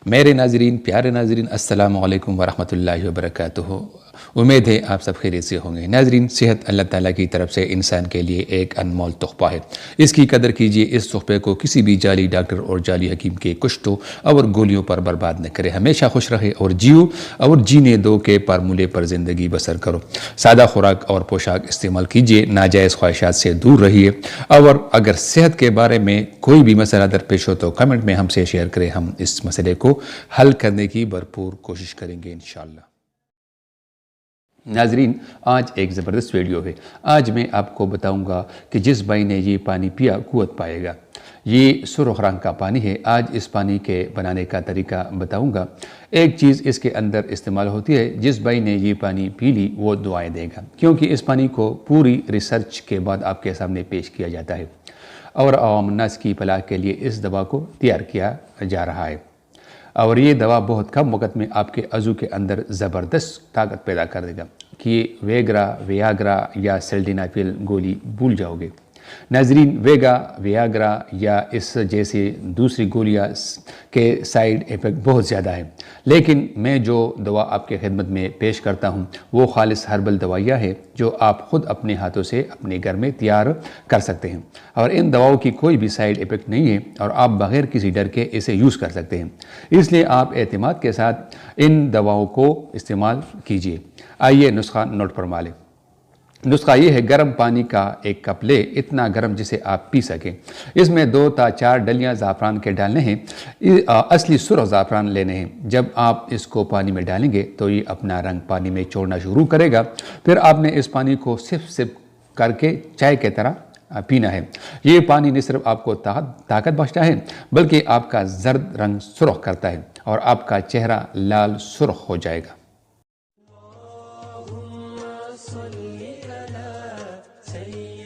میرے ناظرین، پیارے ناظرین، السلام علیکم ورحمۃ اللہ وبرکاتہ۔ امید ہے آپ سب خیریت سے ہوں گے۔ ناظرین، صحت اللہ تعالیٰ کی طرف سے انسان کے لیے ایک انمول تحفہ ہے۔ اس کی قدر کیجیے، اس تحفے کو کسی بھی جعلی ڈاکٹر اور جعلی حکیم کے کشتوں اور گولیوں پر برباد نہ کرے۔ ہمیشہ خوش رہے اور جیو اور جینے دو کے فارمولے پر زندگی بسر کرو۔ سادہ خوراک اور پوشاک استعمال کیجیے، ناجائز خواہشات سے دور رہیے، اور اگر صحت کے بارے میں کوئی بھی مسئلہ درپیش ہو تو کمنٹ میں ہم سے شیئر کریں۔ ہم اس مسئلے کو حل کرنے کی بھرپور کوشش کریں گے انشاءاللہ۔ ناظرین، آج ایک زبردست ویڈیو ہے۔ آج میں آپ کو بتاؤں گا کہ جس بھائی نے یہ پانی پیا قوت پائے گا۔ یہ سرخ رنگ کا پانی ہے۔ آج اس پانی کے بنانے کا طریقہ بتاؤں گا۔ ایک چیز اس کے اندر استعمال ہوتی ہے، جس بھائی نے یہ پانی پی لی وہ دعائیں دے گا، کیونکہ اس پانی کو پوری ریسرچ کے بعد آپ کے سامنے پیش کیا جاتا ہے اور عوام الناس کی فلاح کے لیے اس دوا کو تیار کیا جا رہا ہے، اور یہ دوا بہت کم وقت میں آپ کے عضو کے اندر زبردست طاقت پیدا کر دے گا کہ ویگرا، ویاگرا یا سلڈینافیل گولی بھول جاؤ گے۔ ناظرین، ویاگرا یا اس جیسے دوسری گولیاں کے سائیڈ ایفیکٹ بہت زیادہ ہیں، لیکن میں جو دوا آپ کے خدمت میں پیش کرتا ہوں وہ خالص ہربل دوائیاں ہیں جو آپ خود اپنے ہاتھوں سے اپنے گھر میں تیار کر سکتے ہیں، اور ان دواؤں کی کوئی بھی سائیڈ ایفیکٹ نہیں ہے، اور آپ بغیر کسی ڈر کے اسے یوز کر سکتے ہیں۔ اس لیے آپ اعتماد کے ساتھ ان دواؤں کو استعمال کیجیے۔ آئیے نسخہ نوٹ فرما لیں۔ نسخہ یہ ہے: گرم پانی کا 1 کپ لے، اتنا گرم جسے آپ پی سکیں۔ اس میں 2 تا 4 ڈلیاں زعفران کے ڈالنے ہیں، اصلی سرخ زعفران لینے ہیں۔ جب آپ اس کو پانی میں ڈالیں گے تو یہ اپنا رنگ پانی میں چھوڑنا شروع کرے گا، پھر آپ نے اس پانی کو سپ کر کے چائے کی طرح پینا ہے۔ یہ پانی نہ صرف آپ کو طاقت بخشتا ہے بلکہ آپ کا زرد رنگ سرخ کرتا ہے اور آپ کا چہرہ لال سرخ ہو جائے گا۔ صلی علی سید